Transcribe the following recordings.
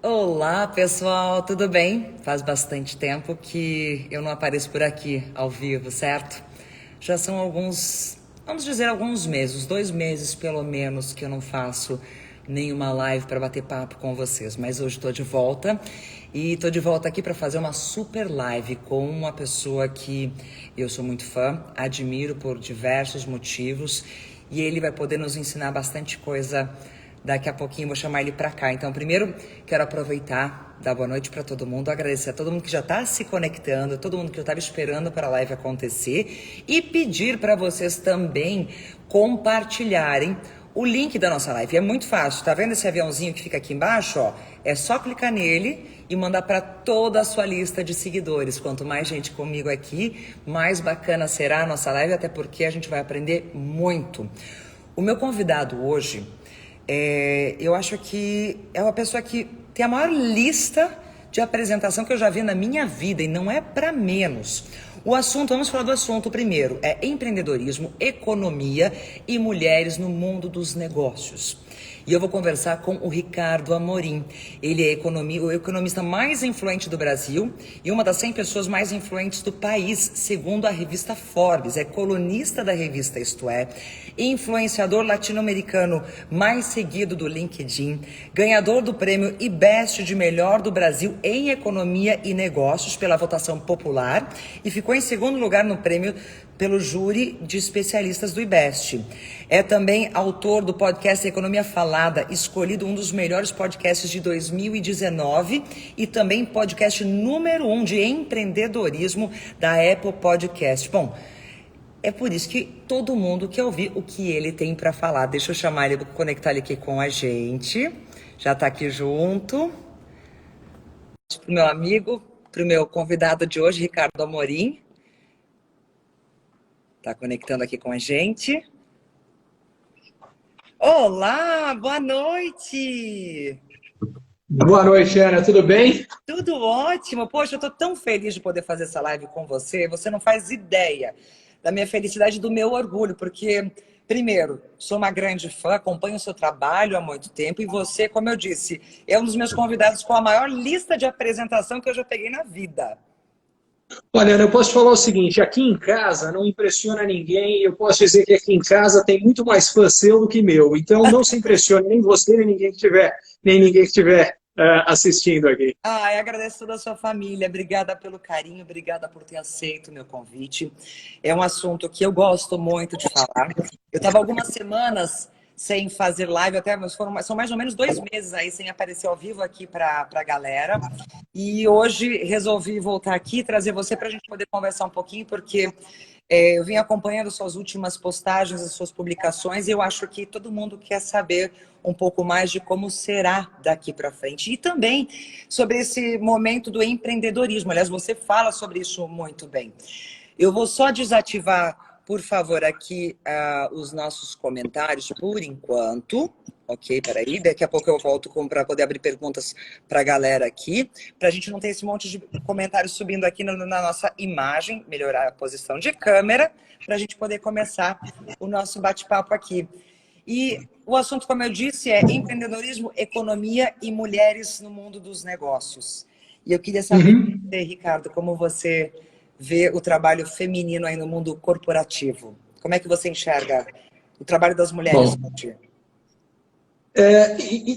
Olá, pessoal, tudo bem? Faz bastante tempo que eu não apareço por aqui ao vivo, certo? Já são alguns, vamos dizer, alguns meses, 2 meses pelo menos, que eu não faço nenhuma live para bater papo com vocês. Mas hoje estou de volta e estou de volta aqui para fazer uma super live com uma pessoa que eu sou muito fã, admiro por diversos motivos e ele vai poder nos ensinar bastante coisa. Daqui a pouquinho eu vou chamar ele para cá. Então, primeiro, quero aproveitar, dar boa noite para todo mundo, agradecer a todo mundo que já está se conectando, todo mundo que eu estava esperando para a live acontecer e pedir para vocês também compartilharem o link da nossa live. É muito fácil, tá vendo esse aviãozinho que fica aqui embaixo? Ó? É só clicar nele e mandar para toda a sua lista de seguidores. Quanto mais gente comigo aqui, mais bacana será a nossa live, até porque a gente vai aprender muito. O meu convidado hoje... eu acho que é uma pessoa que tem a maior lista de apresentação que eu já vi na minha vida e não é para menos. O assunto, vamos falar do assunto primeiro, é empreendedorismo, economia e mulheres no mundo dos negócios. E eu vou conversar com o Ricardo Amorim. Ele é o economista mais influente do Brasil e uma das 100 pessoas mais influentes do país, segundo a revista Forbes. É colunista da revista Isto É, influenciador latino-americano mais seguido do LinkedIn, ganhador do prêmio IBEST de melhor do Brasil em economia e negócios pela votação popular e ficou em segundo lugar no prêmio pelo júri de especialistas do IBEST. É também autor do podcast Economia Falada, escolhido um dos melhores podcasts de 2019 e também podcast número 1 de empreendedorismo da Apple Podcast. Bom, é por isso que todo mundo quer ouvir o que ele tem para falar. Deixa eu chamar ele, conectar ele aqui com a gente. Já está aqui junto. Para o meu amigo, para o meu convidado de hoje, Ricardo Amorim. Está conectando aqui com a gente. Olá, boa noite! Boa noite, Ana. Tudo bem? Tudo ótimo. Poxa, eu tô tão feliz de poder fazer essa live com você. Você não faz ideia da minha felicidade e do meu orgulho, porque, primeiro, sou uma grande fã, acompanho o seu trabalho há muito tempo e você, como eu disse, é um dos meus convidados com a maior lista de apresentação que eu já peguei na vida. Olha, Ana, eu posso te falar o seguinte, aqui em casa não impressiona ninguém, eu posso dizer que aqui em casa tem muito mais fã seu do que meu, então não se impressione nem você, nem ninguém que estiver assistindo aqui. Agradeço toda a sua família. Obrigada pelo carinho, obrigada por ter aceito o meu convite. É um assunto que eu gosto muito de falar. Eu estava algumas semanas sem fazer live, até mas são mais ou menos 2 meses aí sem aparecer ao vivo aqui para a galera. E hoje resolvi voltar aqui e trazer você para a gente poder conversar um pouquinho, porque eu vim acompanhando suas últimas postagens, as suas publicações, e eu acho que todo mundo quer saber um pouco mais de como será daqui para frente. E também sobre esse momento do empreendedorismo. Aliás, você fala sobre isso muito bem. Eu vou só desativar, por favor, aqui os nossos comentários por enquanto. Ok, peraí, daqui a pouco eu volto para poder abrir perguntas para a galera aqui, para a gente não ter esse monte de comentários subindo aqui na nossa imagem, melhorar a posição de câmera, para a gente poder começar o nosso bate-papo aqui. E o assunto, como eu disse, é empreendedorismo, economia e mulheres no mundo dos negócios. E eu queria saber, Ricardo, como você vê o trabalho feminino aí no mundo corporativo. Como é que você enxerga o trabalho das mulheres hoje?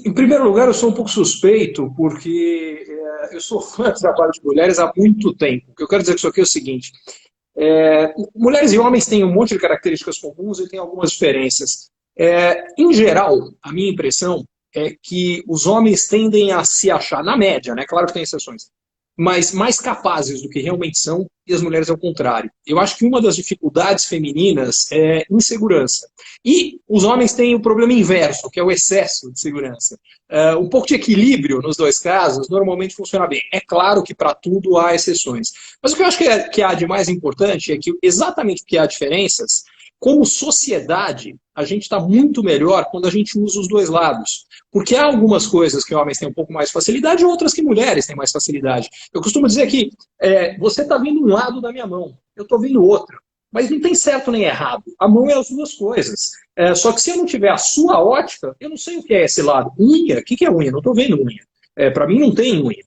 Em primeiro lugar, eu sou um pouco suspeito, porque eu sou fã do trabalho de mulheres há muito tempo. O que eu quero dizer com isso aqui é o seguinte, mulheres e homens têm um monte de características comuns e têm algumas diferenças. Em geral, a minha impressão é que os homens tendem a se achar, na média, né? Claro que tem exceções, mas mais capazes do que realmente são, e as mulheres ao contrário. Eu acho que uma das dificuldades femininas é insegurança. E os homens têm o problema inverso, que é o excesso de segurança. Um pouco de equilíbrio nos dois casos normalmente funciona bem. É claro que para tudo há exceções. Mas o que eu acho que há de mais importante é que, exatamente porque há diferenças, como sociedade, a gente está muito melhor quando a gente usa os dois lados. Porque há algumas coisas que homens têm um pouco mais de facilidade e outras que mulheres têm mais facilidade. Eu costumo dizer que você está vendo um lado da minha mão, eu estou vendo outro. Mas não tem certo nem errado. A mão é as duas coisas. Só que se eu não tiver a sua ótica, eu não sei o que é esse lado. Unha? O que é unha? Não estou vendo unha. Para mim não tem unha.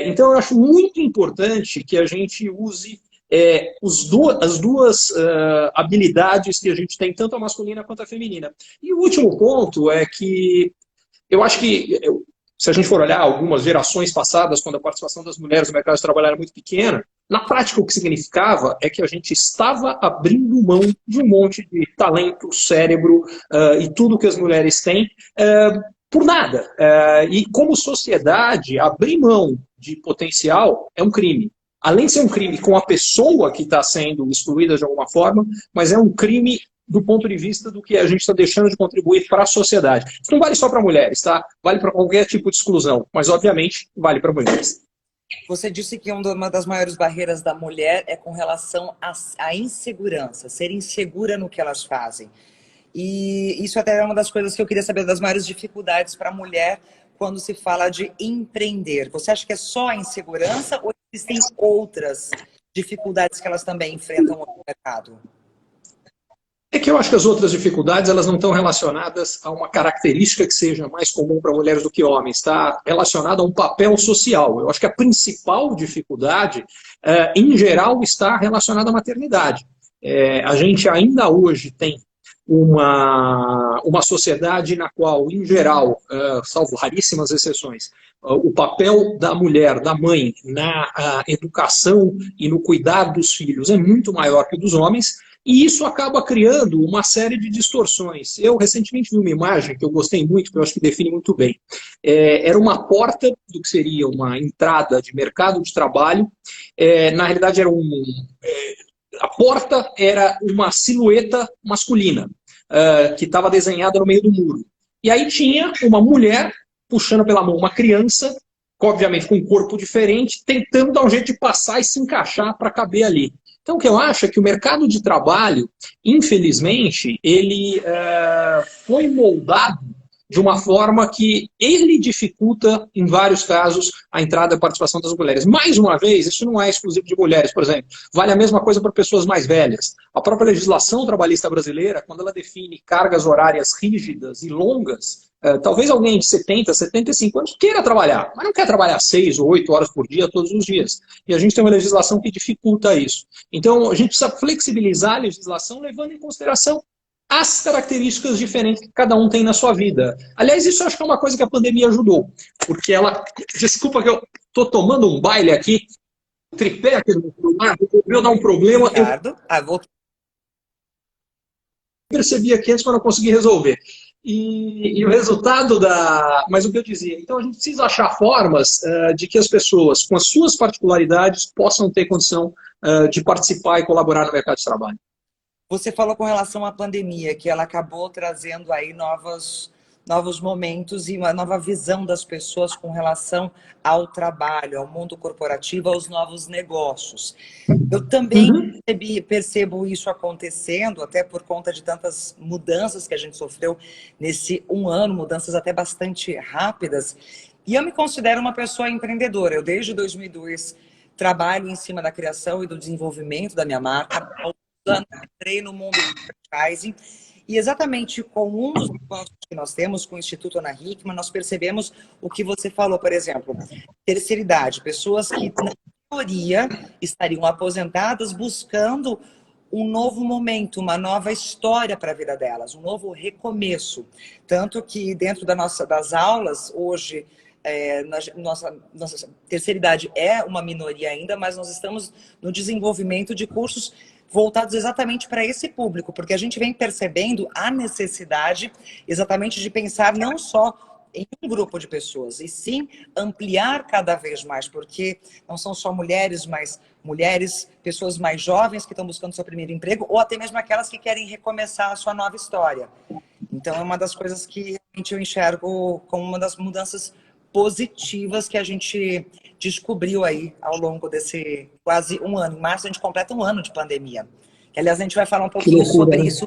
Então eu acho muito importante que a gente use as duas habilidades que a gente tem, tanto a masculina quanto a feminina. E o último ponto é que eu acho que, se a gente for olhar algumas gerações passadas, quando a participação das mulheres no mercado de trabalho era muito pequena, na prática o que significava é que a gente estava abrindo mão de um monte de talento, cérebro e tudo que as mulheres têm por nada. E como sociedade, abrir mão de potencial é um crime. Além de ser um crime com a pessoa que está sendo excluída de alguma forma, mas é um crime do ponto de vista do que a gente está deixando de contribuir para a sociedade. Isso não vale só para mulheres, tá? Vale para qualquer tipo de exclusão, mas obviamente vale para mulheres. Você disse que uma das maiores barreiras da mulher é com relação à insegurança, ser insegura no que elas fazem. E isso até é uma das coisas que eu queria saber, das maiores dificuldades para a mulher quando se fala de empreender. Você acha que é só a insegurança ou existem outras dificuldades que elas também enfrentam no mercado? É que eu acho que as outras dificuldades elas não estão relacionadas a uma característica que seja mais comum para mulheres do que homens, está relacionada a um papel social. Eu acho que a principal dificuldade, em geral, está relacionada à maternidade. A gente ainda hoje tem uma sociedade na qual, em geral, salvo raríssimas exceções, o papel da mulher, da mãe, na educação e no cuidado dos filhos é muito maior que o dos homens, e isso acaba criando uma série de distorções. Eu recentemente vi uma imagem que eu gostei muito, que eu acho que define muito bem. Era uma porta do que seria uma entrada de mercado de trabalho. Na realidade, a porta era uma silhueta masculina, que estava desenhada no meio do muro. E aí tinha uma mulher puxando pela mão uma criança, obviamente com um corpo diferente, tentando dar um jeito de passar e se encaixar para caber ali. Então, o que eu acho é que o mercado de trabalho, infelizmente, ele foi moldado de uma forma que ele dificulta, em vários casos, a entrada e a participação das mulheres. Mais uma vez, isso não é exclusivo de mulheres, por exemplo. Vale a mesma coisa para pessoas mais velhas. A própria legislação trabalhista brasileira, quando ela define cargas horárias rígidas e longas, talvez alguém de 70, 75 anos queira trabalhar, mas não quer trabalhar 6 ou 8 horas por dia, todos os dias. E a gente tem uma legislação que dificulta isso. Então, a gente precisa flexibilizar a legislação, levando em consideração as características diferentes que cada um tem na sua vida. Aliás, isso eu acho que é uma coisa que a pandemia ajudou, porque ela... Desculpa que eu estou tomando um baile aqui, o tripé aqui no celular, resolveu dar um problema. Ricardo, vou... percebi aqui antes, mas não consegui resolver. E o resultado da... Mas o que eu dizia, então a gente precisa achar formas de que as pessoas, com as suas particularidades, possam ter condição de participar e colaborar no mercado de trabalho. Você falou com relação à pandemia, que ela acabou trazendo aí novos momentos e uma nova visão das pessoas com relação ao trabalho, ao mundo corporativo, aos novos negócios. Eu também percebo isso acontecendo, até por conta de tantas mudanças que a gente sofreu nesse um ano, mudanças até bastante rápidas. E eu me considero uma pessoa empreendedora. Eu, desde 2002, trabalho em cima da criação e do desenvolvimento da minha marca. Entrei no mundo do franchising e exatamente com um dos negócios que nós temos, com o Instituto Ana Hickman, nós percebemos o que você falou, por exemplo, terceira idade, pessoas que, na teoria, estariam aposentadas buscando um novo momento, uma nova história para a vida delas, um novo recomeço. Tanto que dentro das aulas, hoje, nossa terceira idade é uma minoria ainda, mas nós estamos no desenvolvimento de cursos voltados exatamente para esse público, porque a gente vem percebendo a necessidade exatamente de pensar não só em um grupo de pessoas, e sim ampliar cada vez mais, porque não são só mulheres, mas mulheres, pessoas mais jovens que estão buscando seu primeiro emprego, ou até mesmo aquelas que querem recomeçar a sua nova história. Então é uma das coisas que realmente eu enxergo como uma das mudanças positivas que a gente descobriu aí ao longo desse quase um ano. Em março a gente completa um ano de pandemia. Que, aliás, a gente vai falar um pouquinho sobre isso.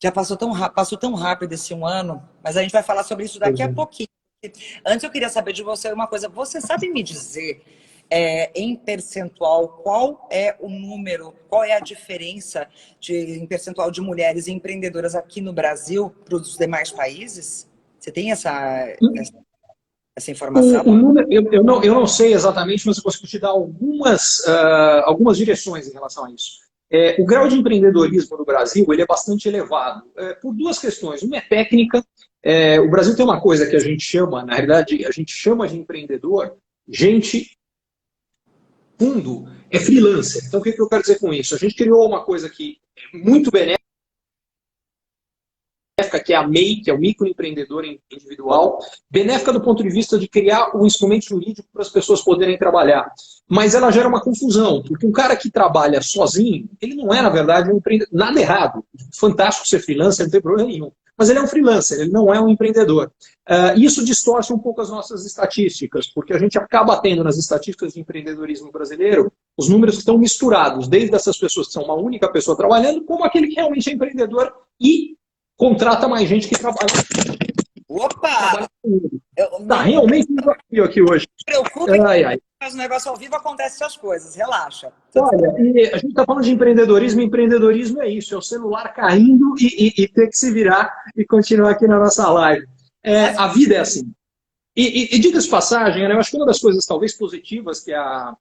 Já passou tão rápido esse um ano, mas a gente vai falar sobre isso daqui a pouquinho. Antes eu queria saber de você uma coisa. Você sabe me dizer, em percentual, qual é o número, qual é a diferença em percentual de mulheres empreendedoras aqui no Brasil para os demais países? Você tem essa... essa informação? O número, eu não sei exatamente, mas eu consigo te dar algumas direções em relação a isso. O grau de empreendedorismo no Brasil ele é bastante elevado, por duas questões. Uma é técnica. O Brasil tem uma coisa que a gente chama, na realidade, a gente chama de empreendedor, gente, fundo, é freelancer. Então, o que eu quero dizer com isso? A gente criou uma coisa que é muito benéfica, que é a MEI, que é o microempreendedor individual, benéfica do ponto de vista de criar um instrumento jurídico para as pessoas poderem trabalhar. Mas ela gera uma confusão, porque um cara que trabalha sozinho, ele não é, na verdade, um empreendedor. Nada errado. Fantástico ser freelancer, não tem problema nenhum. Mas ele é um freelancer, ele não é um empreendedor. Isso distorce um pouco as nossas estatísticas, porque a gente acaba tendo nas estatísticas de empreendedorismo brasileiro os números que estão misturados, desde essas pessoas que são uma única pessoa trabalhando, como aquele que realmente é empreendedor e contrata mais gente que trabalha. Opa! Tá realmente um desafio aqui hoje. Não se preocupe, mas o negócio ao vivo acontece essas coisas, relaxa. Olha, e a gente está falando de empreendedorismo, e empreendedorismo é isso, é o celular caindo e ter que se virar e continuar aqui na nossa live. A vida é assim. E diga-se de passagem, eu acho que uma das coisas talvez positivas que a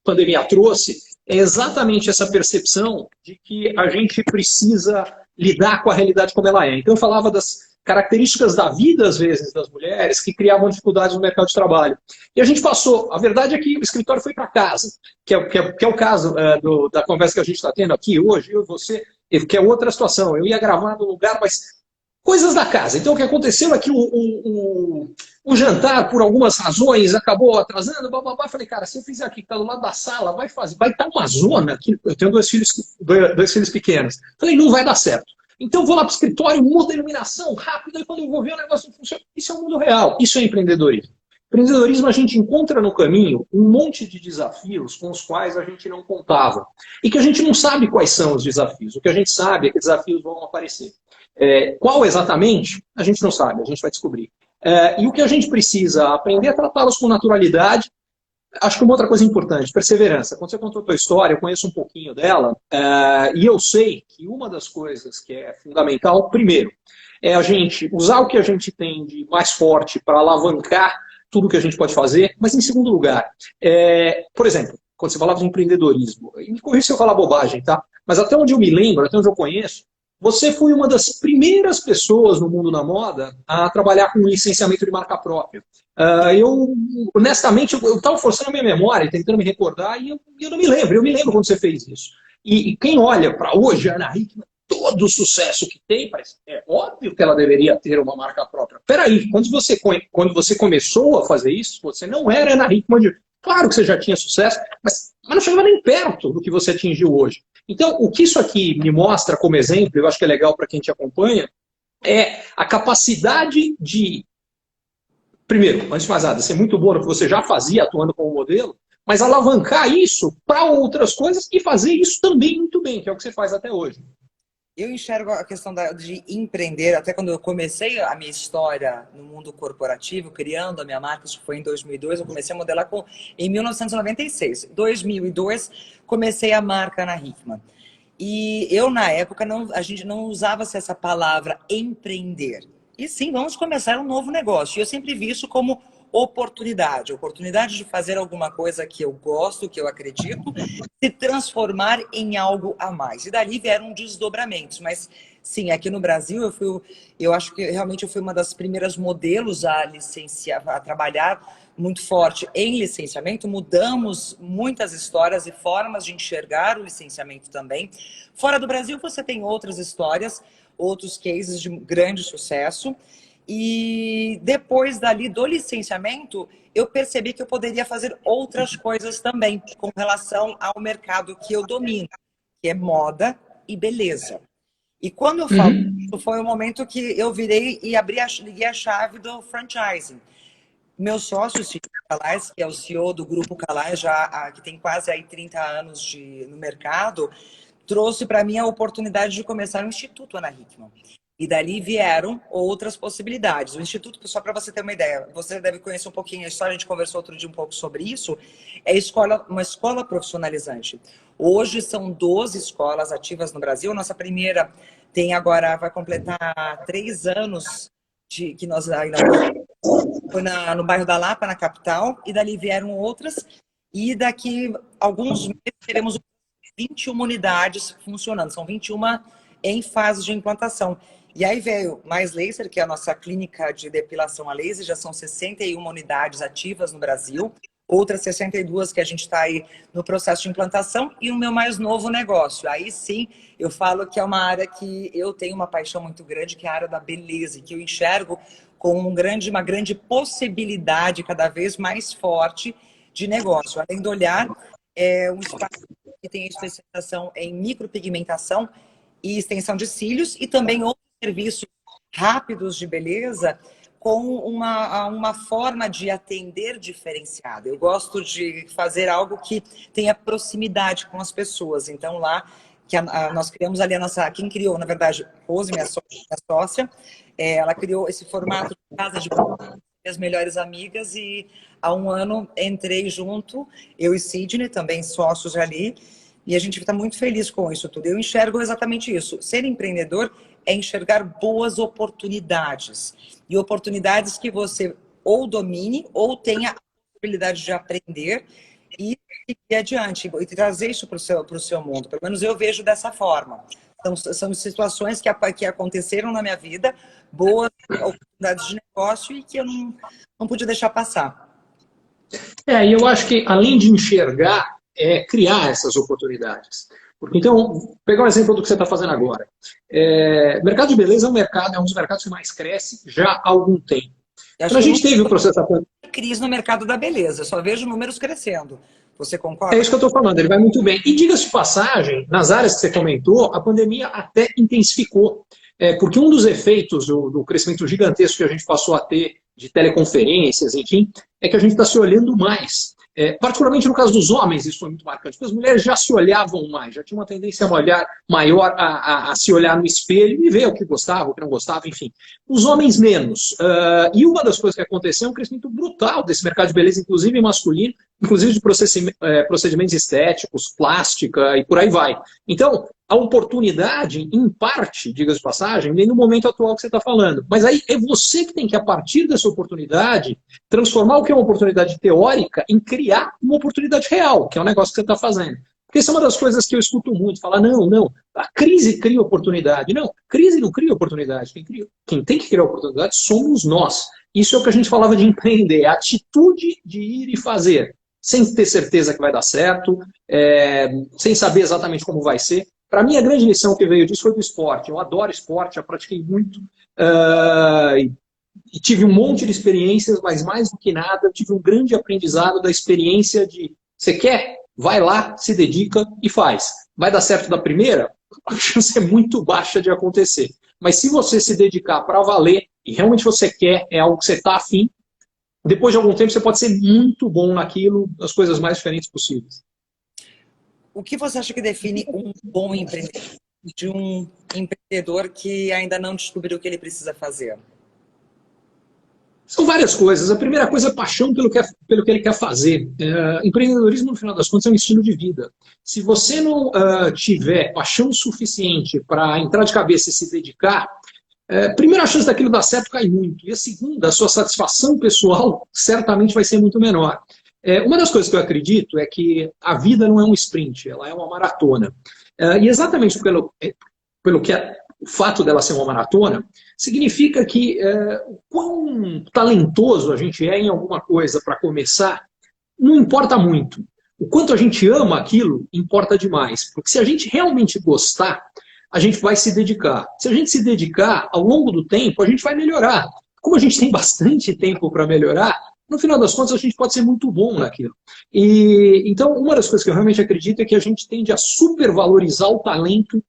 pandemia trouxe é exatamente essa percepção de que a gente precisa lidar com a realidade como ela é. Então eu falava das características da vida, às vezes, das mulheres que criavam dificuldades no mercado de trabalho. E a gente passou, a verdade é que o escritório foi para casa, que é o caso da conversa que a gente está tendo aqui hoje, eu e você, que é outra situação. Eu ia gravar no lugar, mas coisas da casa. Então, o que aconteceu é que o jantar, por algumas razões, acabou atrasando. Bababá. Falei, cara, se eu fizer aqui, que está do lado da sala, vai estar uma zona aqui. Eu tenho dois filhos pequenos. Falei, não vai dar certo. Então, vou lá para o escritório, muda a iluminação rápido, e quando eu vou ver o negócio não funciona. Isso é o mundo real. Isso é empreendedorismo. Empreendedorismo, a gente encontra no caminho um monte de desafios com os quais a gente não contava. E que a gente não sabe quais são os desafios. O que a gente sabe é que desafios vão aparecer. Qual exatamente? A gente não sabe, a gente vai descobrir. E o que a gente precisa aprender é tratá-los com naturalidade. Acho que uma outra coisa importante, perseverança. Quando você contou a tua história, eu conheço um pouquinho dela, e eu sei que uma das coisas que é fundamental, primeiro, é a gente usar o que a gente tem de mais forte para alavancar tudo que a gente pode fazer, mas em segundo lugar, por exemplo, quando você falava de empreendedorismo, e me corrija se eu falar bobagem, tá? Mas até onde eu me lembro, até onde eu conheço, você foi uma das primeiras pessoas no mundo da moda a trabalhar com licenciamento de marca própria. Honestamente, eu estava forçando a minha memória, tentando me recordar, e eu não me lembro. Eu me lembro quando você fez isso. E quem olha para hoje, a Ana Hickman, todo o sucesso que tem, é óbvio que ela deveria ter uma marca própria. Peraí, quando você começou a fazer isso, você não era Ana Hickman. Claro que você já tinha sucesso, mas não chegava nem perto do que você atingiu hoje. Então, o que isso aqui me mostra como exemplo, eu acho que é legal para quem te acompanha, é a capacidade de, primeiro, antes de mais nada, ser muito boa no que você já fazia atuando como modelo, mas alavancar isso para outras coisas e fazer isso também muito bem, que é o que você faz até hoje. Eu enxergo a questão de empreender, até quando eu comecei a minha história no mundo corporativo, criando a minha marca, isso foi em 2002, eu comecei a modelar em 1996. Em 2002, comecei a marca Ana Hickman. E eu, na época, a gente não usava essa palavra empreender. E sim, vamos começar um novo negócio. E eu sempre vi isso como oportunidade de fazer alguma coisa que eu gosto, que eu acredito, se transformar em algo a mais. E dali vieram desdobramentos. Mas sim, aqui no Brasil eu acho que realmente eu fui uma das primeiras modelos a trabalhar muito forte em licenciamento. Mudamos muitas histórias e formas de enxergar o licenciamento também. Fora do Brasil você tem outras histórias, outros cases de grande sucesso. E depois dali do licenciamento, eu percebi que eu poderia fazer outras coisas também com relação ao mercado que eu domino, que é moda e beleza. E quando eu falo isso, foi o momento que eu virei e liguei a chave do franchising. Meu sócio, Silvio Calais, que é o CEO do Grupo Calais, que tem quase aí 30 anos no mercado, trouxe para mim a oportunidade de começar o Instituto Ana Hickman. E dali vieram outras possibilidades. O Instituto, só para você ter uma ideia, você deve conhecer um pouquinho a história, a gente conversou outro dia um pouco sobre isso, é uma escola profissionalizante. Hoje são 12 escolas ativas no Brasil. Nossa primeira vai completar 3 anos que nós ainda Foi no bairro da Lapa, na capital, e dali vieram outras. E daqui alguns meses teremos 21 unidades funcionando. São 21 em fase de implantação. E aí veio mais laser, que é a nossa clínica de depilação a laser. Já são 61 unidades ativas no Brasil. Outras 62 que a gente está aí no processo de implantação. E o meu mais novo negócio. Aí sim, eu falo que é uma área que eu tenho uma paixão muito grande, que é a área da beleza, que eu enxergo com uma grande possibilidade cada vez mais forte de negócio. Além do olhar, é um espaço que tem especialização em micropigmentação e extensão de cílios e também outros serviços rápidos de beleza com uma forma de atender diferenciada. Eu gosto de fazer algo que tenha proximidade com as pessoas. Então, lá, nós criamos ali quem criou, na verdade, Rose, minha sócia, ela criou esse formato de casa de as melhores amigas e há um ano entrei junto, eu e Sidney, também sócios ali, e a gente está muito feliz com isso tudo. Eu enxergo exatamente isso. Ser empreendedor é enxergar boas oportunidades. E oportunidades que você ou domine ou tenha a possibilidade de aprender e ir adiante. E trazer isso para o seu mundo. Pelo menos eu vejo dessa forma. Então, são situações que aconteceram na minha vida, boas oportunidades de negócio e que eu não pude deixar passar. E eu acho que, além de enxergar, é criar essas oportunidades. Porque, então, pegar um exemplo do que você está fazendo agora. Mercado de beleza é um dos mercados que mais cresce já há algum tempo. Então, a gente teve o processo da pandemia. Crise no mercado da beleza, eu só vejo números crescendo. Você concorda? É isso que eu estou falando, ele vai muito bem. E diga-se de passagem, nas áreas que você comentou, a pandemia até intensificou. Porque um dos efeitos do crescimento gigantesco que a gente passou a ter de teleconferências, enfim, é que a gente está se olhando mais. Particularmente no caso dos homens, isso foi muito marcante, porque as mulheres já se olhavam mais, já tinha uma tendência maior a se olhar no espelho e ver o que gostava, o que não gostava, enfim. Os homens menos. E uma das coisas que aconteceu é um crescimento brutal desse mercado de beleza, inclusive masculino, inclusive de procedimentos estéticos, plástica e por aí vai. Então, a oportunidade, em parte, diga-se de passagem, vem no momento atual que você está falando. Mas aí é você que tem que, a partir dessa oportunidade, transformar o que é uma oportunidade teórica em criar uma oportunidade real, que é o negócio que você está fazendo. Porque isso é uma das coisas que eu escuto muito, falar, não, a crise cria oportunidade. Não, crise não cria oportunidade. Quem tem que criar oportunidade somos nós. Isso é o que a gente falava de empreender, a atitude de ir e fazer, sem ter certeza que vai dar certo, sem saber exatamente como vai ser. Para mim, a grande lição que veio disso foi do esporte. Eu adoro esporte, já pratiquei muito e tive um monte de experiências, mas mais do que nada, tive um grande aprendizado da experiência de você quer? Vai lá, se dedica e faz. Vai dar certo da primeira? A chance é muito baixa de acontecer. Mas se você se dedicar para valer e realmente você quer, é algo que você está afim, depois de algum tempo você pode ser muito bom naquilo, das coisas mais diferentes possíveis. O que você acha que define um bom empreendedor, de um empreendedor que ainda não descobriu o que ele precisa fazer? São várias coisas. A primeira coisa é paixão pelo que ele quer fazer. Empreendedorismo, no final das contas, é um estilo de vida. Se você não tiver paixão suficiente para entrar de cabeça e se dedicar, primeiro, a chance daquilo dar certo cai muito. E a segunda, a sua satisfação pessoal certamente vai ser muito menor. Uma das coisas que eu acredito é que a vida não é um sprint, ela é uma maratona. E exatamente pelo que o fato dela ser uma maratona, significa que o quão talentoso a gente é em alguma coisa para começar, não importa muito. O quanto a gente ama aquilo, importa demais. Porque se a gente realmente gostar, a gente vai se dedicar. Se a gente se dedicar, ao longo do tempo, a gente vai melhorar. Como a gente tem bastante tempo para melhorar, no final das contas, a gente pode ser muito bom naquilo. Então, uma das coisas que eu realmente acredito é que a gente tende a supervalorizar o talento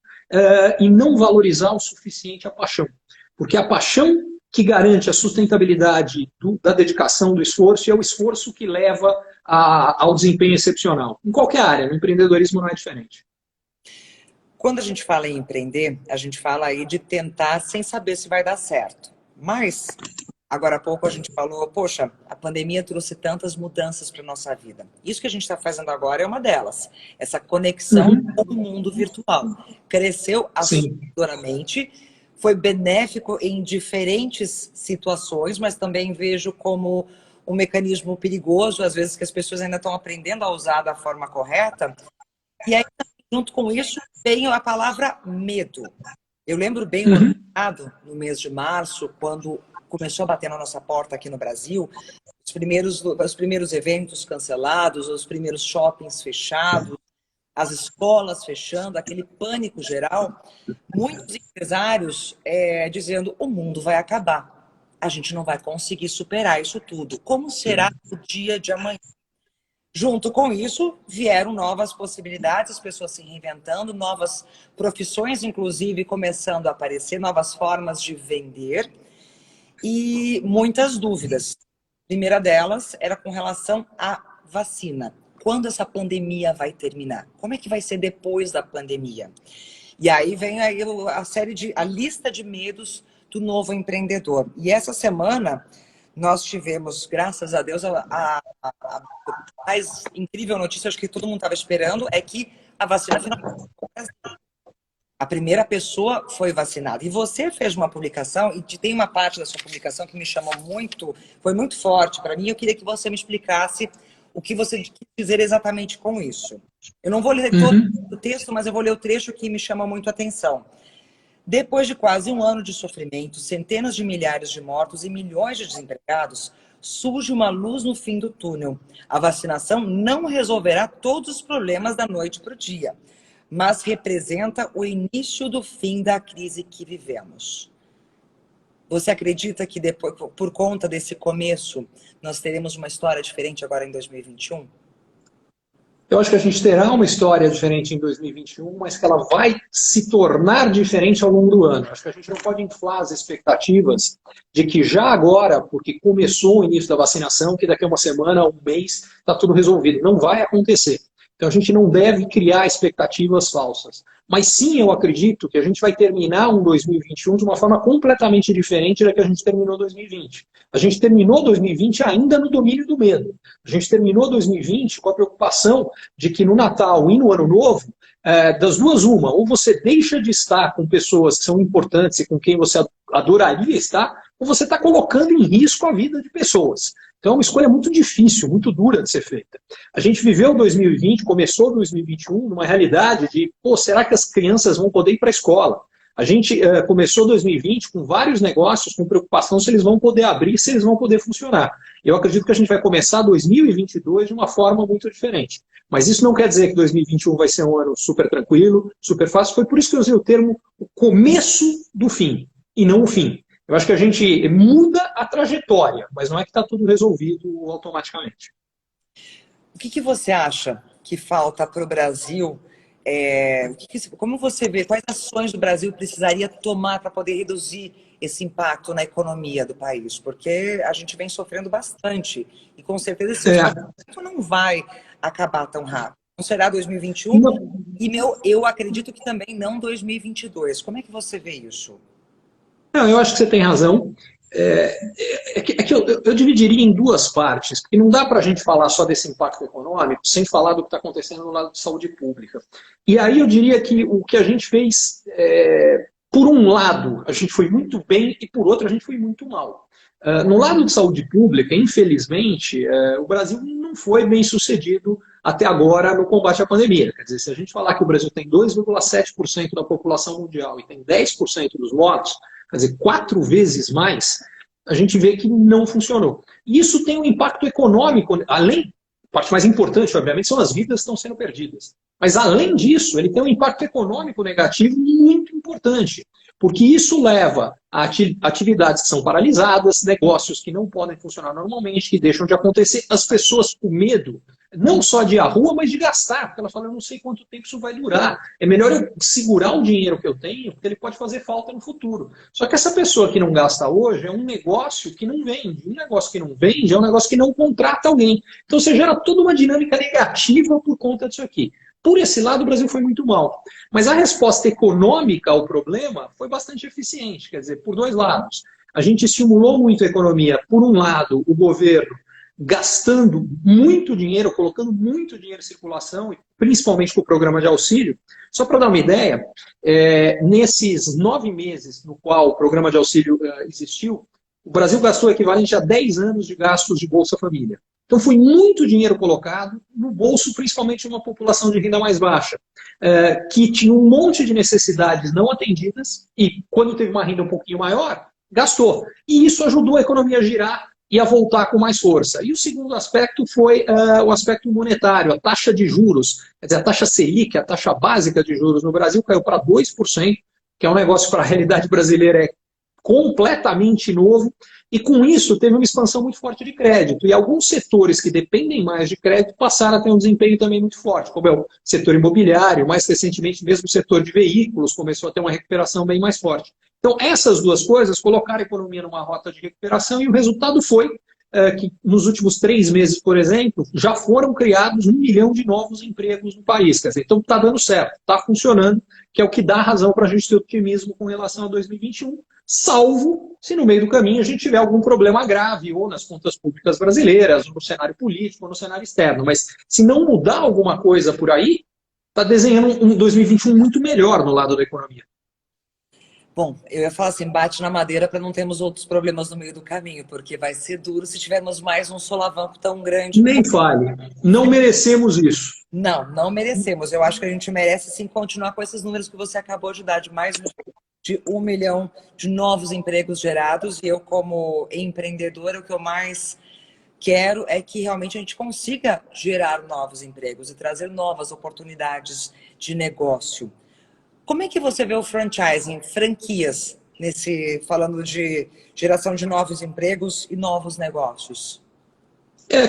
e não valorizar o suficiente a paixão. Porque a paixão que garante a sustentabilidade da dedicação, do esforço, e é o esforço que leva ao desempenho excepcional. Em qualquer área, no empreendedorismo não é diferente. Quando a gente fala em empreender, a gente fala aí de tentar sem saber se vai dar certo. Mas, agora há pouco a gente falou, poxa, a pandemia trouxe tantas mudanças para a nossa vida. Isso que a gente está fazendo agora é uma delas. Essa conexão com o mundo virtual. Cresceu assustadoramente. foi benéfico em diferentes situações, mas também vejo como um mecanismo perigoso, às vezes que as pessoas ainda estão aprendendo a usar da forma correta. E aí, junto com isso, veio a palavra medo. Eu lembro bem o ano passado, no mês de março, quando começou a bater na nossa porta aqui no Brasil, os primeiros eventos cancelados, os primeiros shoppings fechados, as escolas fechando, aquele pânico geral, muitos empresários dizendo: o mundo vai acabar, a gente não vai conseguir superar isso tudo. Como será o dia de amanhã? Junto com isso, vieram novas possibilidades, as pessoas se reinventando, novas profissões, inclusive, começando a aparecer, novas formas de vender e muitas dúvidas. A primeira delas era com relação à vacina. Quando essa pandemia vai terminar? Como é que vai ser depois da pandemia? E aí vem aí a lista de medos do novo empreendedor. E essa semana nós tivemos, graças a Deus, a mais incrível notícia, acho que todo mundo estava esperando, é que a vacina finalmente a primeira pessoa foi vacinada. E você fez uma publicação, e tem uma parte da sua publicação que me chamou muito, foi muito forte para mim. Eu queria que você me explicasse o que você quis dizer exatamente com isso. Eu não vou ler todo o texto, mas eu vou ler o trecho que me chama muito a atenção. Depois de quase um ano de sofrimento, centenas de milhares de mortos e milhões de desempregados, surge uma luz no fim do túnel. A vacinação não resolverá todos os problemas da noite para o dia, mas representa o início do fim da crise que vivemos. Você acredita que depois, por conta desse começo, nós teremos uma história diferente agora em 2021? Eu acho que a gente terá uma história diferente em 2021, mas que ela vai se tornar diferente ao longo do ano. Acho que a gente não pode inflar as expectativas de que já agora, porque começou o início da vacinação, que daqui a uma semana, um mês, está tudo resolvido. Não vai acontecer. Então a gente não deve criar expectativas falsas. Mas sim, eu acredito que a gente vai terminar um 2021 de uma forma completamente diferente da que a gente terminou 2020. A gente terminou 2020 ainda no domínio do medo. A gente terminou 2020 com a preocupação de que no Natal e no Ano Novo, das duas uma, ou você deixa de estar com pessoas que são importantes e com quem você adoraria estar, ou você está colocando em risco a vida de pessoas. Então é uma escolha muito difícil, muito dura de ser feita. A gente viveu 2020, começou 2021 numa realidade de, será que as crianças vão poder ir para a escola? A gente começou 2020 com vários negócios, com preocupação se eles vão poder abrir, se eles vão poder funcionar. Eu acredito que a gente vai começar 2022 de uma forma muito diferente. Mas isso não quer dizer que 2021 vai ser um ano super tranquilo, super fácil. Foi por isso que eu usei o termo o começo do fim, e não o fim. Eu acho que a gente muda a trajetória, mas não é que está tudo resolvido automaticamente. O que você acha que falta para o Brasil? Como você vê, quais ações o Brasil precisaria tomar para poder reduzir esse impacto na economia do país? Porque a gente vem sofrendo bastante e com certeza esse impacto não vai acabar tão rápido. Não será 2021 e eu acredito que também não 2022. Como é que você vê isso? Não, eu acho que você tem razão. Eu dividiria em duas partes, porque não dá para a gente falar só desse impacto econômico sem falar do que está acontecendo no lado de saúde pública. E aí eu diria que o que a gente fez, por um lado, a gente foi muito bem e por outro a gente foi muito mal. No lado de saúde pública, infelizmente, o Brasil não foi bem sucedido até agora no combate à pandemia. Quer dizer, se a gente falar que o Brasil tem 2,7% da população mundial e tem 10% dos mortos, quer dizer, 4 vezes mais, a gente vê que não funcionou. E isso tem um impacto econômico, além, a parte mais importante, obviamente, são as vidas que estão sendo perdidas. Mas, além disso, ele tem um impacto econômico negativo muito importante, porque isso leva a atividades que são paralisadas, negócios que não podem funcionar normalmente, que deixam de acontecer, as pessoas com medo, não só de ir à rua, mas de gastar, porque elas falam, eu não sei quanto tempo isso vai durar. É melhor eu segurar o dinheiro que eu tenho, porque ele pode fazer falta no futuro. Só que essa pessoa que não gasta hoje é um negócio que não vende. Um negócio que não vende é um negócio que não contrata alguém. Então você gera toda uma dinâmica negativa por conta disso aqui. Por esse lado, o Brasil foi muito mal. Mas a resposta econômica ao problema foi bastante eficiente. Quer dizer, por dois lados. A gente estimulou muito a economia. Por um lado, o governo gastando muito dinheiro, colocando muito dinheiro em circulação, principalmente com o programa de auxílio. Só para dar uma ideia, nesses 9 meses no qual o programa de auxílio existiu, o Brasil gastou o equivalente a 10 anos de gastos de Bolsa Família. Então foi muito dinheiro colocado no bolso, principalmente de uma população de renda mais baixa, que tinha um monte de necessidades não atendidas e, quando teve uma renda um pouquinho maior, gastou. E isso ajudou a economia a girar e a voltar com mais força. E o segundo aspecto foi o aspecto monetário, a taxa de juros, quer dizer, a taxa Selic, a taxa básica de juros no Brasil caiu para 2%, que é um negócio para a realidade brasileira completamente novo, e com isso teve uma expansão muito forte de crédito. E alguns setores que dependem mais de crédito passaram a ter um desempenho também muito forte, como é o setor imobiliário, mais recentemente mesmo o setor de veículos começou a ter uma recuperação bem mais forte. Então essas duas coisas colocaram a economia numa rota de recuperação e o resultado foi que nos últimos 3 meses, por exemplo, já foram criados 1 milhão de novos empregos no país. Quer dizer, então está dando certo, está funcionando, que é o que dá razão para a gente ter otimismo com relação a 2021, salvo se no meio do caminho a gente tiver algum problema grave, ou nas contas públicas brasileiras, ou no cenário político, ou no cenário externo. Mas se não mudar alguma coisa por aí, está desenhando um 2021 muito melhor no lado da economia. Bom, eu ia falar assim, bate na madeira para não termos outros problemas no meio do caminho, porque vai ser duro se tivermos mais um solavanco tão grande. Nem fale. Não merecemos isso. Não, não merecemos. Eu acho que a gente merece sim continuar com esses números que você acabou de dar, de mais de 1 milhão de novos empregos gerados. E eu, como empreendedora, o que eu mais quero é que realmente a gente consiga gerar novos empregos e trazer novas oportunidades de negócio. Como é que você vê o franchising, franquias, falando de geração de novos empregos e novos negócios?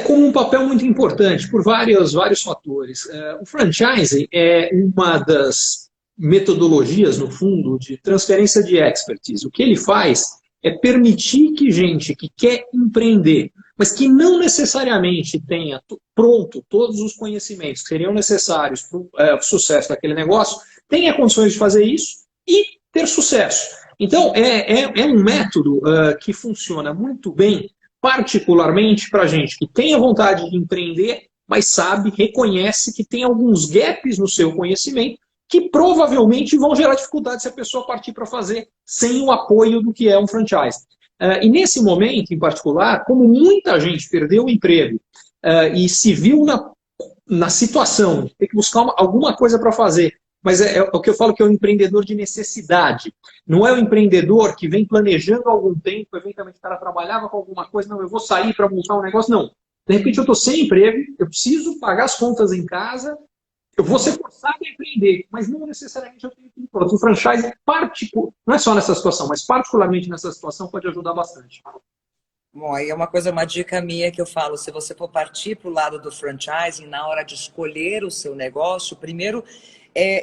Como um papel muito importante por vários fatores. O franchising é uma das metodologias, no fundo, de transferência de expertise. O que ele faz é permitir que gente que quer empreender, mas que não necessariamente tenha pronto todos os conhecimentos que seriam necessários para o sucesso daquele negócio, tenha condições de fazer isso e ter sucesso. Então, é um método que funciona muito bem, particularmente para gente que tenha vontade de empreender, mas sabe, reconhece que tem alguns gaps no seu conhecimento que provavelmente vão gerar dificuldade se a pessoa partir para fazer sem o apoio do que é um franchise. E nesse momento, em particular, como muita gente perdeu o emprego e se viu na situação de ter que buscar alguma coisa para fazer, mas é o que eu falo que é o empreendedor de necessidade. Não é o empreendedor que vem planejando há algum tempo, eventualmente o cara trabalhava com alguma coisa, não, eu vou sair para montar um negócio, não. De repente eu estou sem emprego, eu preciso pagar as contas em casa, eu vou ser forçado a empreender, mas não necessariamente eu tenho que ir pronto. O franchise, não é só nessa situação, mas particularmente nessa situação, pode ajudar bastante. Bom, aí é uma dica minha que eu falo, se você for partir para o lado do franchising, na hora de escolher o seu negócio, primeiro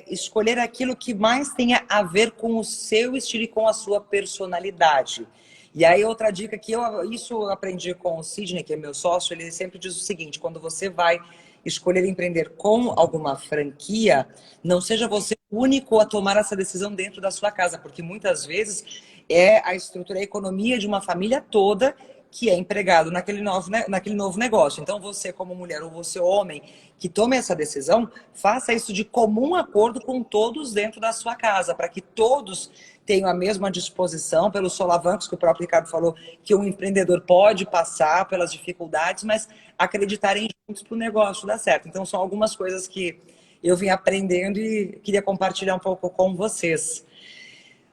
escolher aquilo que mais tenha a ver com o seu estilo e com a sua personalidade. E aí outra dica que isso eu aprendi com o Sidney, que é meu sócio, ele sempre diz o seguinte, quando você vai escolher empreender com alguma franquia, não seja você o único a tomar essa decisão dentro da sua casa, porque muitas vezes é a estrutura, a economia de uma família toda que é empregado naquele novo negócio. Então você como mulher ou você homem que tome essa decisão, faça isso de comum acordo com todos dentro da sua casa, para que todos tenham a mesma disposição pelos solavancos que o próprio Ricardo falou, que um empreendedor pode passar pelas dificuldades, mas acreditarem juntos para o negócio dar certo. Então são algumas coisas que eu vim aprendendo e queria compartilhar um pouco com vocês.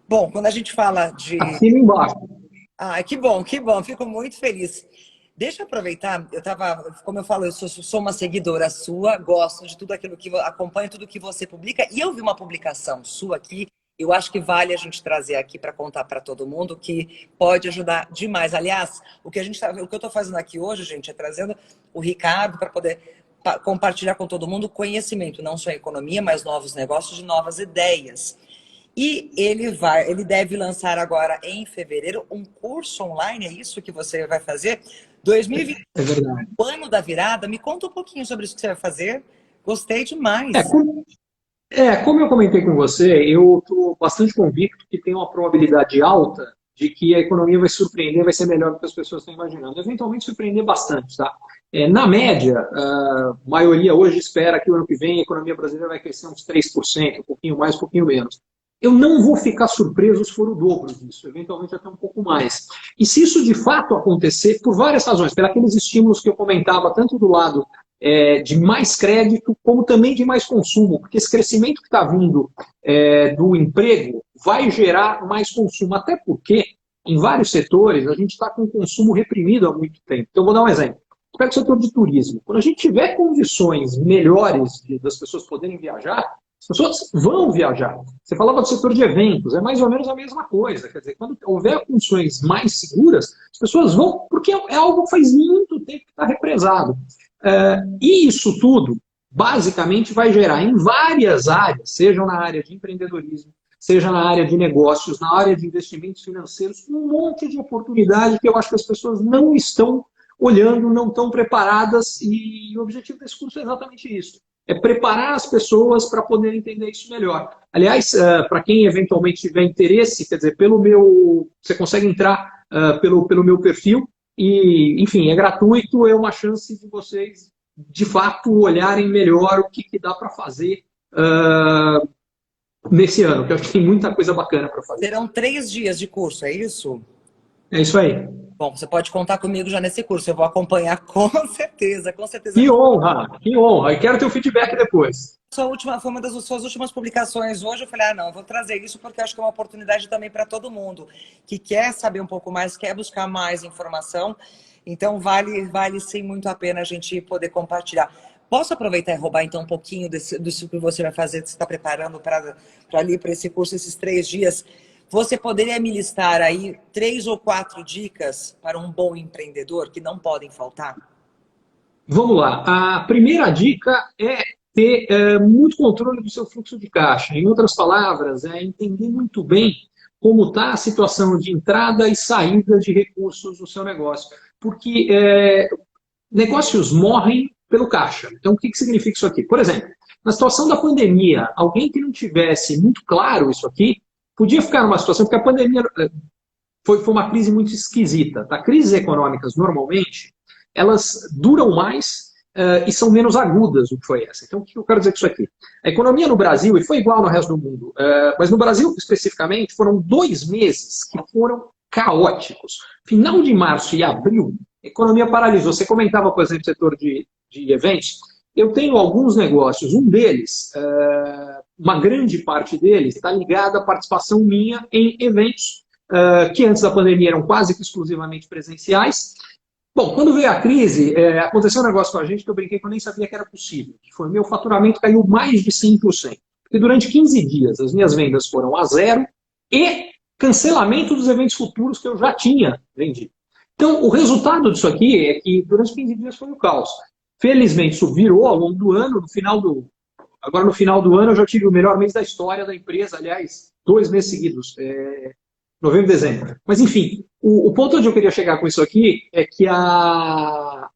Bom, quando a gente fala de... Assina embaixo. Ah, que bom, fico muito feliz. Deixa eu aproveitar, como eu falo, eu sou uma seguidora sua, gosto de tudo aquilo que acompanho, tudo que você publica, e eu vi uma publicação sua aqui, eu acho que vale a gente trazer aqui para contar para todo mundo, que pode ajudar demais. Aliás, o que eu estou fazendo aqui hoje, gente, é trazendo o Ricardo para poder compartilhar com todo mundo conhecimento, não só em economia, mas novos negócios e novas ideias. E ele deve lançar agora em fevereiro um curso online, é isso que você vai fazer? 2020, é verdade. O ano da virada. Me conta um pouquinho sobre isso que você vai fazer. Gostei demais. Como eu comentei com você, eu estou bastante convicto que tem uma probabilidade alta de que a economia vai surpreender, vai ser melhor do que as pessoas estão imaginando. Eventualmente surpreender bastante, tá? Na média, a maioria hoje espera que o ano que vem a economia brasileira vai crescer uns 3%, um pouquinho mais, um pouquinho menos. Eu não vou ficar surpreso se for o dobro disso, eventualmente até um pouco mais. E se isso de fato acontecer, por várias razões, pelos aqueles estímulos que eu comentava, tanto do lado de mais crédito, como também de mais consumo, porque esse crescimento que está vindo do emprego vai gerar mais consumo, até porque em vários setores a gente está com o consumo reprimido há muito tempo. Então, eu vou dar um exemplo. Pega o setor de turismo. Quando a gente tiver condições melhores das pessoas poderem viajar, as pessoas vão viajar. Você falava do setor de eventos, é mais ou menos a mesma coisa. Quer dizer, quando houver condições mais seguras, as pessoas vão, porque é algo que faz muito tempo que está represado. E isso tudo, basicamente, vai gerar em várias áreas, seja na área de empreendedorismo, seja na área de negócios, na área de investimentos financeiros, um monte de oportunidade que eu acho que as pessoas não estão olhando, não estão preparadas, e o objetivo desse curso é exatamente isso. É preparar as pessoas para poder entender isso melhor. Aliás, para quem eventualmente tiver interesse, quer dizer, você consegue entrar pelo meu perfil, e, enfim, é gratuito, é uma chance de vocês, de fato, olharem melhor o que dá para fazer nesse ano, que eu acho que tem muita coisa bacana para fazer. Serão 3 dias de curso, é isso? É isso aí. Bom, você pode contar comigo já nesse curso, eu vou acompanhar com certeza, com certeza. Que honra, que honra. E quero ter o feedback depois. Foi uma das suas últimas publicações hoje. Eu falei, não, eu vou trazer isso porque acho que é uma oportunidade também para todo mundo que quer saber um pouco mais, quer buscar mais informação. Então, vale sim muito a pena a gente poder compartilhar. Posso aproveitar e roubar então um pouquinho disso que você vai fazer, que você está preparando para ali, para esse curso, esses 3 dias? Você poderia me listar aí 3 ou 4 dicas para um bom empreendedor que não podem faltar? Vamos lá. A primeira dica é ter muito controle do seu fluxo de caixa. Em outras palavras, é entender muito bem como está a situação de entrada e saída de recursos no seu negócio. Porque negócios morrem pelo caixa. Então, o que significa isso aqui? Por exemplo, na situação da pandemia, alguém que não tivesse muito claro isso aqui, podia ficar numa situação, porque a pandemia foi uma crise muito esquisita. Tá? Crises econômicas, normalmente, elas duram mais e são menos agudas do que foi essa. Então, o que eu quero dizer com isso aqui? A economia no Brasil, e foi igual no resto do mundo, mas no Brasil, especificamente, foram 2 meses que foram caóticos. Final de março e abril, a economia paralisou. Você comentava, por exemplo, o setor de eventos. Eu tenho alguns negócios, um deles, uma grande parte deles, está ligada à participação minha em eventos que antes da pandemia eram quase que exclusivamente presenciais. Bom, quando veio a crise, aconteceu um negócio com a gente que eu brinquei que eu nem sabia que era possível, que foi o meu faturamento caiu mais de 100%. Porque durante 15 dias as minhas vendas foram a zero e cancelamento dos eventos futuros que eu já tinha vendido. Então, o resultado disso aqui é que durante 15 dias foi o caos. Felizmente, isso virou ao longo do ano, agora no final do ano eu já tive o melhor mês da história da empresa, aliás, 2 meses seguidos, novembro e dezembro. Mas enfim, o ponto onde eu queria chegar com isso aqui é que a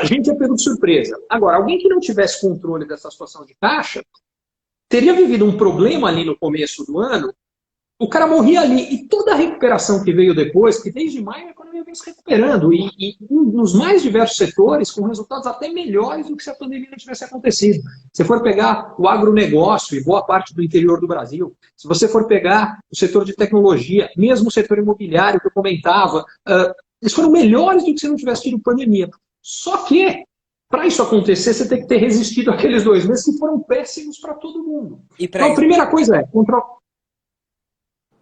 gente é pego de surpresa. Agora, alguém que não tivesse controle dessa situação de caixa, teria vivido um problema ali no começo do ano, o cara morria ali. E toda a recuperação que veio depois, que desde maio a economia vem se recuperando, e nos mais diversos setores, com resultados até melhores do que se a pandemia não tivesse acontecido. Se for pegar o agronegócio e boa parte do interior do Brasil, se você for pegar o setor de tecnologia, mesmo o setor imobiliário que eu comentava, eles foram melhores do que se não tivesse tido pandemia. Só que, para isso acontecer, você tem que ter resistido àqueles 2 meses que foram péssimos para todo mundo. Então, a primeira coisa é controlar.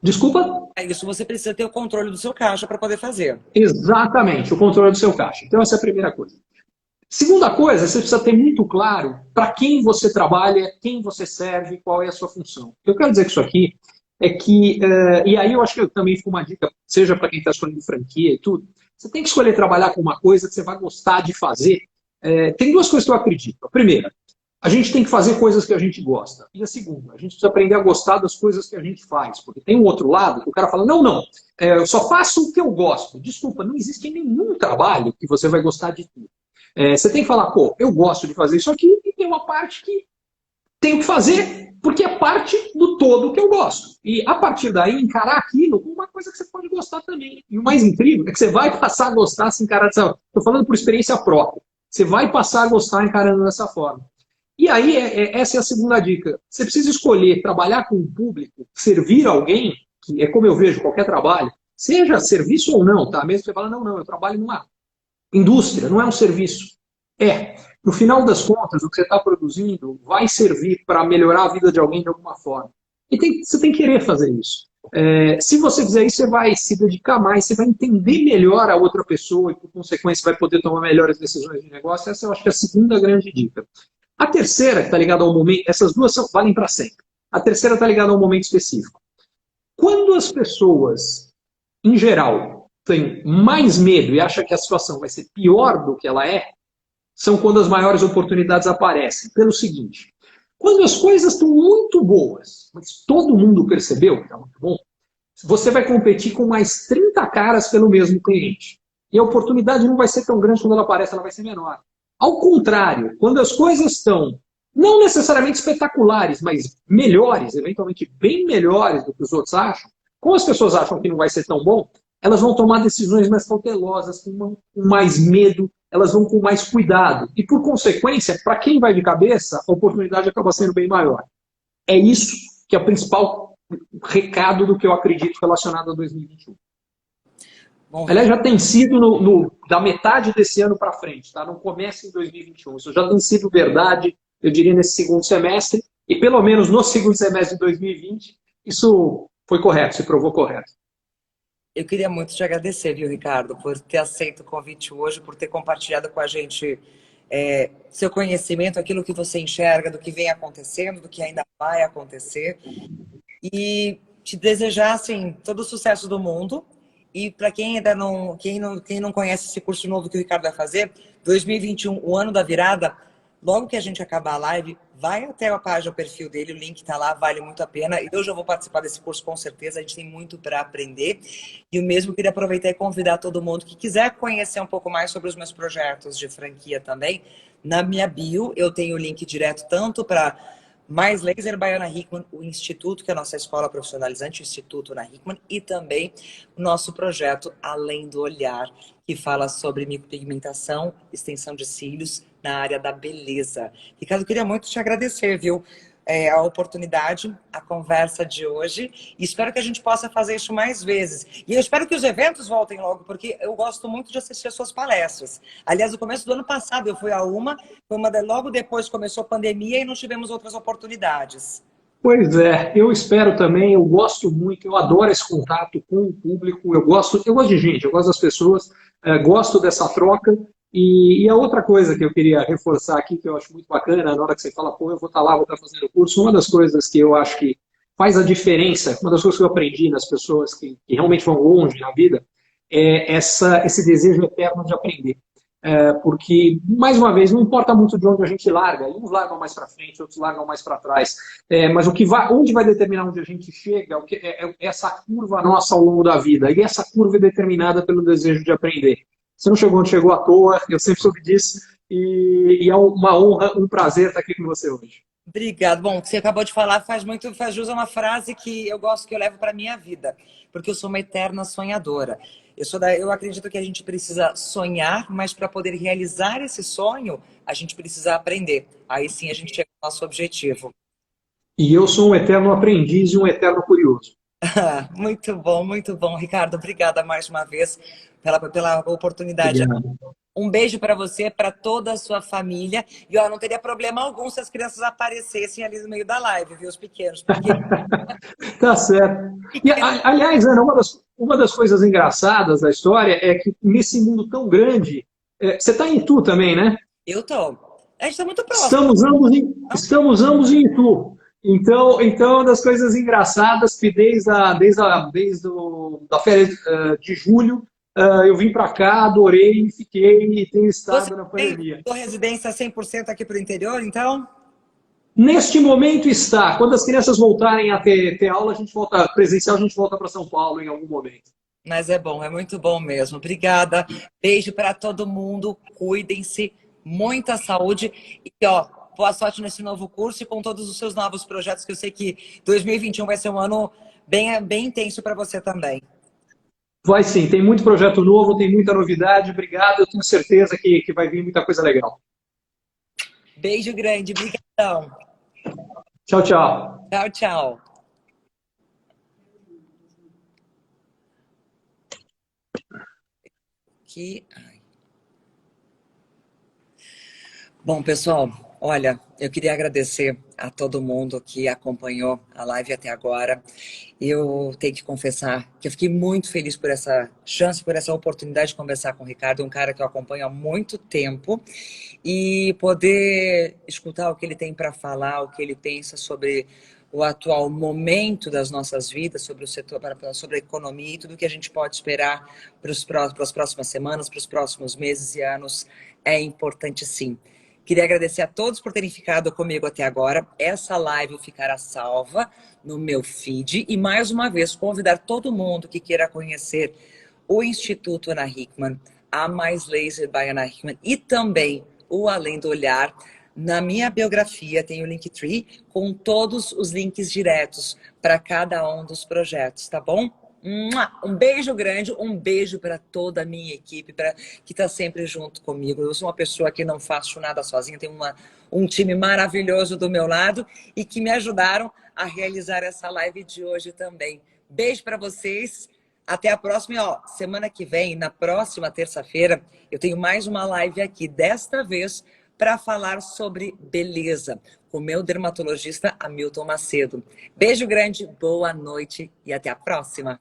Desculpa? É isso, você precisa ter o controle do seu caixa para poder fazer. Exatamente, o controle do seu caixa. Então, essa é a primeira coisa. Segunda coisa, você precisa ter muito claro para quem você trabalha, quem você serve, qual é a sua função. O que eu quero dizer com isso aqui é que, e aí eu acho que também foi uma dica, seja para quem está escolhendo franquia e tudo, você tem que escolher trabalhar com uma coisa que você vai gostar de fazer. Tem 2 coisas que eu acredito. A primeira, a gente tem que fazer coisas que a gente gosta. E a segunda, a gente precisa aprender a gostar das coisas que a gente faz. Porque tem um outro lado que o cara fala, não, eu só faço o que eu gosto. Desculpa, não existe nenhum trabalho que você vai gostar de tudo. Você tem que falar, pô, eu gosto de fazer isso aqui, e tem uma parte que tenho que fazer porque é parte do todo que eu gosto. E a partir daí, encarar aquilo como uma coisa que você pode gostar também. E o mais incrível é que você vai passar a gostar se encarar dessa forma. Estou falando por experiência própria. Você vai passar a gostar encarando dessa forma. E aí, essa é a segunda dica. Você precisa escolher trabalhar com o público, servir alguém, que é como eu vejo qualquer trabalho, seja serviço ou não, tá? Mesmo que você fala, não, eu trabalho numa indústria, não é um serviço. No final das contas, o que você está produzindo vai servir para melhorar a vida de alguém de alguma forma. E você tem que querer fazer isso. Se você fizer isso, você vai se dedicar mais, você vai entender melhor a outra pessoa e, por consequência, vai poder tomar melhores decisões de negócio. Essa eu acho que é a segunda grande dica. A terceira, que está ligada ao momento, essas duas valem para sempre. A terceira está ligada a um momento específico. Quando as pessoas, em geral, têm mais medo e acham que a situação vai ser pior do que ela são quando as maiores oportunidades aparecem. Pelo seguinte, quando as coisas estão muito boas, mas todo mundo percebeu que está muito bom, você vai competir com mais 30 caras pelo mesmo cliente. E a oportunidade não vai ser tão grande quando ela aparece, ela vai ser menor. Ao contrário, quando as coisas estão não necessariamente espetaculares, mas melhores, eventualmente bem melhores do que os outros acham, como as pessoas acham que não vai ser tão bom, elas vão tomar decisões mais cautelosas, com mais medo, elas vão com mais cuidado. E, por consequência, para quem vai de cabeça, a oportunidade acaba sendo bem maior. É isso que é o principal recado do que eu acredito relacionado a 2021. Bom, aliás, já tem sido da metade desse ano para frente, tá? Não começa em 2021. Isso já tem sido verdade, eu diria, nesse segundo semestre. E pelo menos no segundo semestre de 2020, isso foi correto, se provou correto. Eu queria muito te agradecer, viu, Ricardo, por ter aceito o convite hoje, por ter compartilhado com a gente seu conhecimento, aquilo que você enxerga, do que vem acontecendo, do que ainda vai acontecer. E te desejar, assim, todo o sucesso do mundo. E para quem ainda quem não conhece esse curso novo que o Ricardo vai fazer, 2021, o ano da virada, logo que a gente acabar a live, vai até a página, o perfil dele, o link está lá, vale muito a pena. E eu já vou participar desse curso com certeza, a gente tem muito para aprender. E o mesmo queria aproveitar e convidar todo mundo que quiser conhecer um pouco mais sobre os meus projetos de franquia também. Na minha bio eu tenho o link direto tanto para Mais Laser by Ana Hickman, o Instituto, que é a nossa escola profissionalizante, o Instituto Ana Hickman, e também o nosso projeto Além do Olhar, que fala sobre micropigmentação, extensão de cílios na área da beleza. Ricardo, eu queria muito te agradecer, viu? A oportunidade, a conversa de hoje. E espero que a gente possa fazer isso mais vezes. E eu espero que os eventos voltem logo, porque eu gosto muito de assistir as suas palestras. Aliás, no começo do ano passado eu fui a logo depois começou a pandemia e não tivemos outras oportunidades. Pois é, eu espero também, eu gosto muito, eu adoro esse contato com o público, eu gosto de gente, eu gosto das pessoas, gosto dessa troca. E a outra coisa que eu queria reforçar aqui, que eu acho muito bacana, na hora que você fala, pô, eu vou estar lá, vou estar fazendo o curso, uma das coisas que eu acho que faz a diferença, uma das coisas que eu aprendi nas pessoas que realmente vão longe na vida, é esse desejo eterno de aprender. Porque, mais uma vez, não importa muito de onde a gente larga, uns largam mais para frente, outros largam mais para trás, mas onde vai determinar onde a gente chega é essa curva nossa ao longo da vida, e essa curva é determinada pelo desejo de aprender. Você não chegou onde chegou à toa, eu sempre soube disso, e é uma honra, um prazer estar aqui com você hoje. Obrigada. Bom, o que você acabou de falar faz jus a uma frase que eu gosto, que eu levo para a minha vida, porque eu sou uma eterna sonhadora. Eu acredito que a gente precisa sonhar, mas para poder realizar esse sonho, a gente precisa aprender. Aí sim a gente chega ao nosso objetivo. E eu sou um eterno aprendiz e um eterno curioso. Muito bom, Ricardo. Obrigada mais uma vez pela oportunidade. Obrigado. Um beijo para você, para toda a sua família. E ó, não teria problema algum se as crianças aparecessem ali no meio da live, viu? Os pequenos. Porque... Tá certo. E, aliás, Ana, uma das coisas engraçadas da história é que nesse mundo tão grande, você está em Itu também, né? Eu tô. A gente está muito próximo. Estamos ambos em Itu. Então, uma das coisas engraçadas que desde a férias de julho, eu vim para cá, adorei, fiquei e tenho estado na pandemia. Você tem residência 100% aqui para o interior, então? Neste momento está. Quando as crianças voltarem a ter aula, a gente volta presencial, a gente volta para São Paulo em algum momento. Mas é bom, é muito bom mesmo. Obrigada. Beijo para todo mundo. Cuidem-se. Muita saúde. E ó, boa sorte nesse novo curso e com todos os seus novos projetos, que eu sei que 2021 vai ser um ano bem intenso para você também. Vai sim, tem muito projeto novo, tem muita novidade. Obrigado, eu tenho certeza que vai vir muita coisa legal. Beijo grande, brigadão. Tchau, tchau. Tchau, tchau. Aqui. Bom, pessoal, olha, eu queria agradecer a todo mundo que acompanhou a live até agora. Eu tenho que confessar que eu fiquei muito feliz por essa chance, por essa oportunidade de conversar com o Ricardo, um cara que eu acompanho há muito tempo, e poder escutar o que ele tem para falar, o que ele pensa sobre o atual momento das nossas vidas, sobre o setor, sobre a economia e tudo que a gente pode esperar para as próximas semanas, para os próximos meses e anos, é importante sim. Queria agradecer a todos por terem ficado comigo até agora. Essa live ficará salva no meu feed. E, mais uma vez, convidar todo mundo que queira conhecer o Instituto Ana Hickman, a Mais Laser by Ana Hickman e também o Além do Olhar. Na minha biografia tem o Linktree com todos os links diretos para cada um dos projetos, tá bom? Um beijo grande, um beijo para toda a minha equipe, que está sempre junto comigo. Eu sou uma pessoa que não faço nada sozinha, tenho um time maravilhoso do meu lado e que me ajudaram a realizar essa live de hoje também. Beijo para vocês, até a próxima. E, ó, semana que vem, na próxima terça-feira, eu tenho mais uma live aqui, desta vez para falar sobre beleza, com o meu dermatologista Hamilton Macedo. Beijo grande, boa noite e até a próxima.